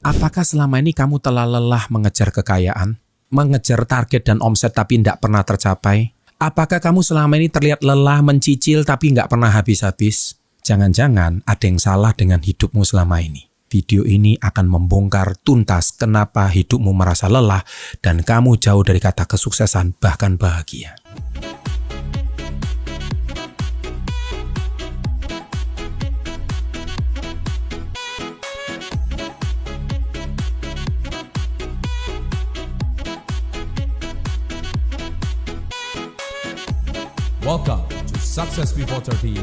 Apakah selama ini kamu telah lelah mengejar kekayaan? Mengejar target dan omset tapi tidak pernah tercapai? Apakah kamu selama ini terlihat lelah mencicil tapi nggak pernah habis-habis? Jangan-jangan ada yang salah dengan hidupmu selama ini. Video ini akan membongkar tuntas kenapa hidupmu merasa lelah dan kamu jauh dari kata kesuksesan bahkan bahagia. Welcome to Success Before 30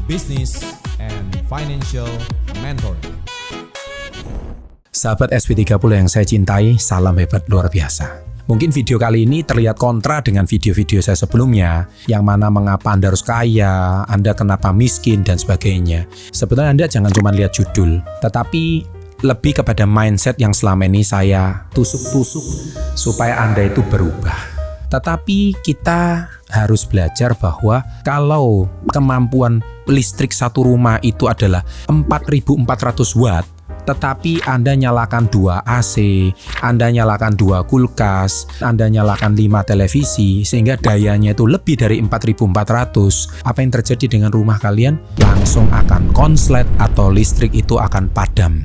Business and Financial Mentoring. Sahabat SP30 yang saya cintai, salam hebat luar biasa. Mungkin video kali ini terlihat kontra dengan video-video saya sebelumnya, yang mana mengapa Anda harus kaya, Anda kenapa miskin, dan sebagainya. Sebenarnya Anda jangan cuma lihat judul, tetapi lebih kepada mindset yang selama ini saya tusuk-tusuk supaya Anda itu berubah. Tetapi kita harus belajar bahwa kalau kemampuan listrik satu rumah itu adalah 4.400 watt, tetapi Anda nyalakan 2 AC, Anda nyalakan 2 kulkas, Anda nyalakan 5 televisi, sehingga dayanya itu lebih dari 4.400, apa yang terjadi dengan rumah kalian? Langsung akan konslet atau listrik itu akan padam.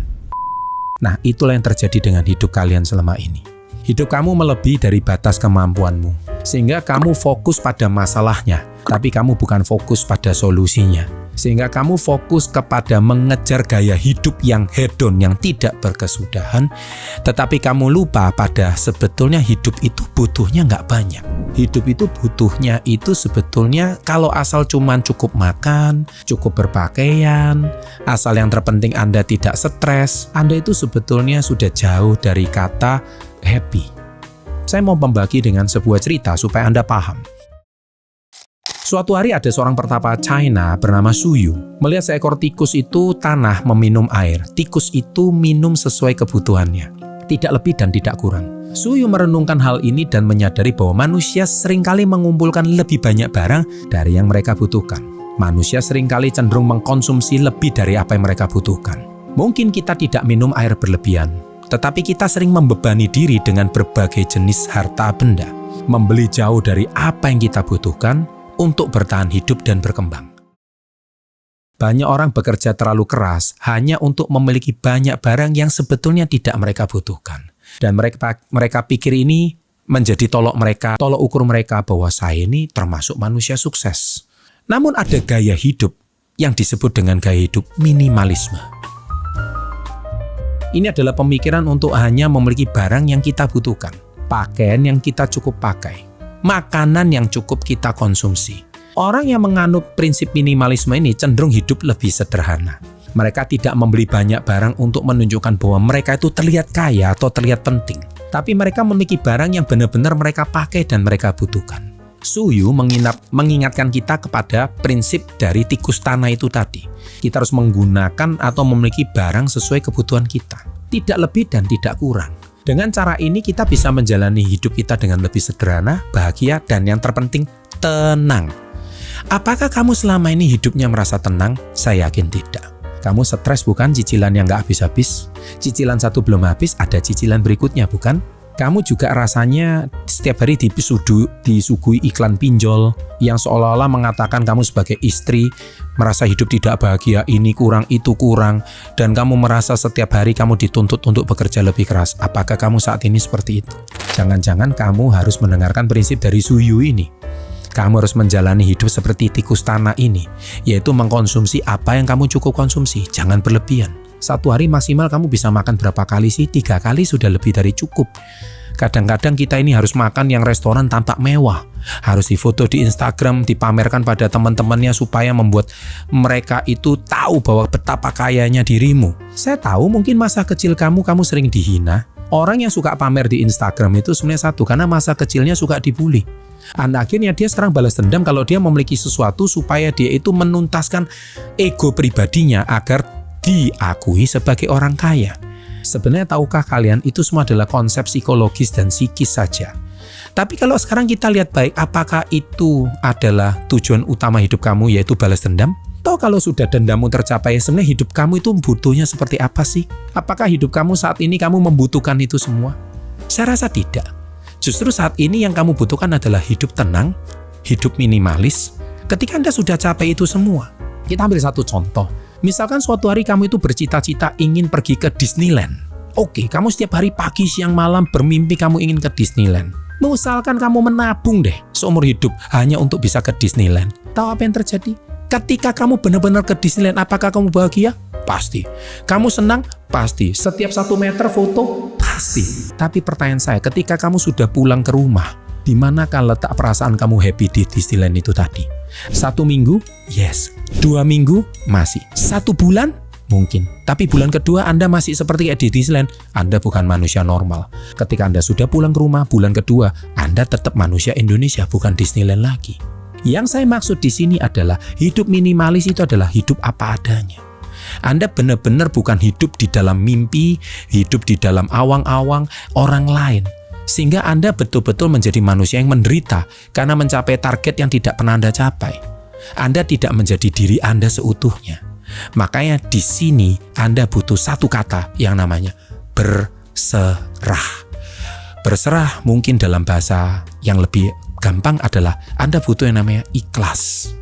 Nah, itulah yang terjadi dengan hidup kalian selama ini. Hidup kamu melebihi dari batas kemampuanmu, sehingga kamu fokus pada masalahnya, tapi kamu bukan fokus pada solusinya. Sehingga kamu fokus kepada mengejar gaya hidup yang hedon, yang tidak berkesudahan, tetapi kamu lupa pada sebetulnya hidup itu butuhnya nggak banyak. Hidup itu butuhnya itu sebetulnya kalau asal cuman cukup makan, cukup berpakaian, asal yang terpenting Anda tidak stres, Anda itu sebetulnya sudah jauh dari kata happy. Saya mau membagi dengan sebuah cerita supaya Anda paham. Suatu hari ada seorang pertapa China bernama Suyu. Melihat seekor tikus itu tanah meminum air. Tikus itu minum sesuai kebutuhannya, tidak lebih dan tidak kurang. Suyu merenungkan hal ini dan menyadari bahwa manusia seringkali mengumpulkan lebih banyak barang dari yang mereka butuhkan. Manusia seringkali cenderung mengkonsumsi lebih dari apa yang mereka butuhkan. Mungkin kita tidak minum air berlebihan, tetapi kita sering membebani diri dengan berbagai jenis harta benda, membeli jauh dari apa yang kita butuhkan untuk bertahan hidup dan berkembang. Banyak orang bekerja terlalu keras hanya untuk memiliki banyak barang yang sebetulnya tidak mereka butuhkan. Dan mereka pikir ini menjadi tolok ukur mereka bahwa saya ini termasuk manusia sukses. Namun ada gaya hidup yang disebut dengan gaya hidup minimalisme. Ini adalah pemikiran untuk hanya memiliki barang yang kita butuhkan, pakaian yang kita cukup pakai, makanan yang cukup kita konsumsi. Orang yang menganut prinsip minimalisme ini cenderung hidup lebih sederhana. Mereka tidak membeli banyak barang untuk menunjukkan bahwa mereka itu terlihat kaya atau terlihat penting. Tapi mereka memiliki barang yang benar-benar mereka pakai dan mereka butuhkan. Suyu mengingatkan kita kepada prinsip dari tikus tanah itu tadi. Kita harus menggunakan atau memiliki barang sesuai kebutuhan kita, tidak lebih dan tidak kurang. Dengan cara ini kita bisa menjalani hidup kita dengan lebih sederhana, bahagia, dan yang terpenting, tenang. Apakah kamu selama ini hidupnya merasa tenang? Saya yakin tidak. Kamu stres bukan? Cicilan yang nggak habis-habis? Cicilan satu belum habis, ada cicilan berikutnya bukan? Kamu juga rasanya setiap hari disuguhi iklan pinjol yang seolah-olah mengatakan kamu sebagai istri merasa hidup tidak bahagia, ini kurang, itu kurang, dan kamu merasa setiap hari kamu dituntut untuk bekerja lebih keras. Apakah kamu saat ini seperti itu? Jangan-jangan kamu harus mendengarkan prinsip dari Suyu ini. Kamu harus menjalani hidup seperti tikus tanah ini, yaitu mengkonsumsi apa yang kamu cukup konsumsi, jangan berlebihan. Satu hari maksimal kamu bisa makan berapa kali sih? 3 kali sudah lebih dari cukup. Kadang-kadang kita ini harus makan yang restoran tampak mewah. Harus difoto di Instagram, dipamerkan pada teman-temannya supaya membuat mereka itu tahu bahwa betapa kayanya dirimu. Saya tahu mungkin masa kecil kamu sering dihina. Orang yang suka pamer di Instagram itu sebenarnya satu, karena masa kecilnya suka dibully. Akhirnya dia sekarang balas dendam kalau dia memiliki sesuatu supaya dia itu menuntaskan ego pribadinya agar diakui sebagai orang kaya. Sebenarnya tahukah kalian itu semua adalah konsep psikologis dan psikis saja. Tapi kalau sekarang kita lihat baik, apakah itu adalah tujuan utama hidup kamu, yaitu balas dendam? Toh kalau sudah dendammu tercapai, sebenarnya hidup kamu itu butuhnya seperti apa sih? Apakah hidup kamu saat ini kamu membutuhkan itu semua? Saya rasa tidak. Justru saat ini yang kamu butuhkan adalah hidup tenang, hidup minimalis. Ketika Anda sudah capai itu semua, kita ambil satu contoh. Misalkan suatu hari kamu itu bercita-cita ingin pergi ke Disneyland. Oke, kamu setiap hari pagi, siang, malam bermimpi kamu ingin ke Disneyland. Misalkan kamu menabung deh seumur hidup hanya untuk bisa ke Disneyland. Tahu apa yang terjadi? Ketika kamu benar-benar ke Disneyland, apakah kamu bahagia? Pasti. Kamu senang? Pasti. Setiap 1 meter foto? Pasti. Tapi pertanyaan saya, ketika kamu sudah pulang ke rumah, di manakah letak perasaan kamu happy di Disneyland itu tadi? 1 minggu? Yes. 2 minggu? Masih. 1 bulan? Mungkin. Tapi bulan kedua Anda masih seperti kayak di Disneyland. Anda bukan manusia normal. Ketika Anda sudah pulang ke rumah, bulan kedua, Anda tetap manusia Indonesia, bukan Disneyland lagi. Yang saya maksud di sini adalah hidup minimalis itu adalah hidup apa adanya. Anda benar-benar bukan hidup di dalam mimpi, hidup di dalam awang-awang orang lain. Sehingga Anda betul-betul menjadi manusia yang menderita karena mencapai target yang tidak pernah Anda capai. Anda tidak menjadi diri Anda seutuhnya. Makanya di sini Anda butuh satu kata yang namanya berserah. Berserah mungkin dalam bahasa yang lebih gampang adalah Anda butuh yang namanya ikhlas.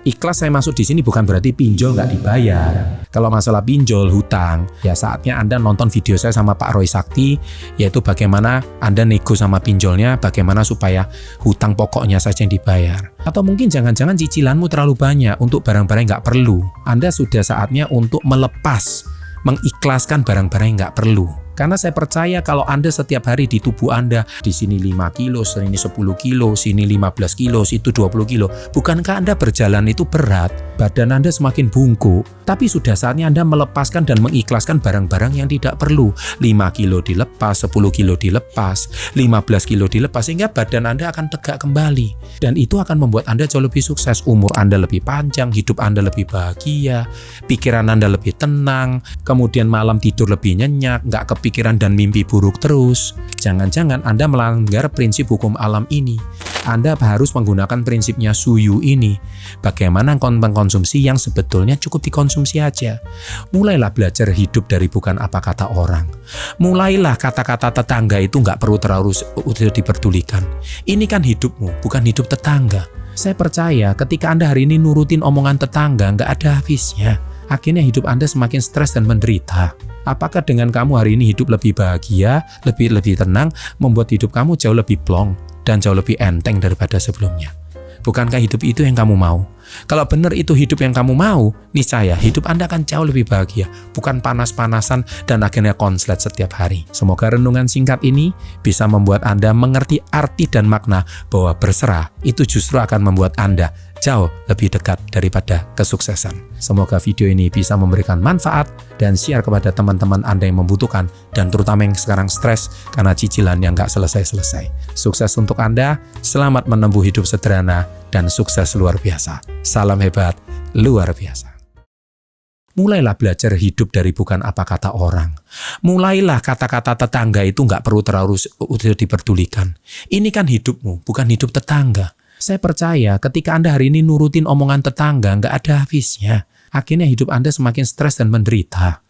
Ikhlas saya maksud di sini bukan berarti pinjol nggak dibayar. Kalau masalah pinjol, hutang, ya saatnya Anda nonton video saya sama Pak Roy Sakti, yaitu bagaimana Anda nego sama pinjolnya, bagaimana supaya hutang pokoknya saja yang dibayar. Atau mungkin jangan-jangan cicilanmu terlalu banyak untuk barang-barang yang nggak perlu. Anda sudah saatnya untuk melepas, mengikhlaskan barang-barang yang nggak perlu. Karena saya percaya kalau Anda setiap hari di tubuh Anda, di sini 5 kilo, sini 10 kilo, sini 15 kilo, situ 20 kilo. Bukankah Anda berjalan itu berat? Badan Anda semakin bungkuk. Tapi sudah saatnya Anda melepaskan dan mengikhlaskan barang-barang yang tidak perlu. 5 kilo dilepas, 10 kilo dilepas, 15 kilo dilepas, sehingga badan Anda akan tegak kembali. Dan itu akan membuat Anda jauh lebih sukses. Umur Anda lebih panjang, hidup Anda lebih bahagia, pikiran Anda lebih tenang, kemudian malam tidur lebih nyenyak, nggak kepikiran dan mimpi buruk terus. Jangan-jangan Anda melanggar prinsip hukum alam ini. Anda harus menggunakan prinsipnya Suyu ini. Bagaimana mengkonsumsi yang sebetulnya cukup dikonsumsi aja. Mulailah belajar hidup dari bukan apa kata orang. Mulailah kata-kata tetangga itu nggak perlu terlalu diperdulikan. Ini kan hidupmu, bukan hidup tetangga. Saya percaya ketika Anda hari ini nurutin omongan tetangga nggak ada habisnya. Akhirnya hidup Anda semakin stres dan menderita. Apakah dengan kamu hari ini hidup lebih bahagia, lebih tenang, membuat hidup kamu jauh lebih plong dan jauh lebih enteng daripada sebelumnya? Bukankah hidup itu yang kamu mau? Kalau benar itu hidup yang kamu mau, niscaya hidup Anda akan jauh lebih bahagia, bukan panas-panasan dan akhirnya konslet setiap hari. Semoga renungan singkat ini bisa membuat Anda mengerti arti dan makna bahwa berserah itu justru akan membuat Anda jauh lebih dekat daripada kesuksesan. Semoga video ini bisa memberikan manfaat dan share kepada teman-teman Anda yang membutuhkan dan terutama yang sekarang stres karena cicilan yang gak selesai-selesai. Sukses untuk Anda, selamat menempuh hidup sederhana dan sukses luar biasa. Salam hebat, luar biasa. Mulailah belajar hidup dari bukan apa kata orang. Mulailah kata-kata tetangga itu nggak perlu terlalu diperdulikan. Ini kan hidupmu, bukan hidup tetangga. Saya percaya ketika Anda hari ini nurutin omongan tetangga nggak ada habisnya. Akhirnya hidup Anda semakin stres dan menderita.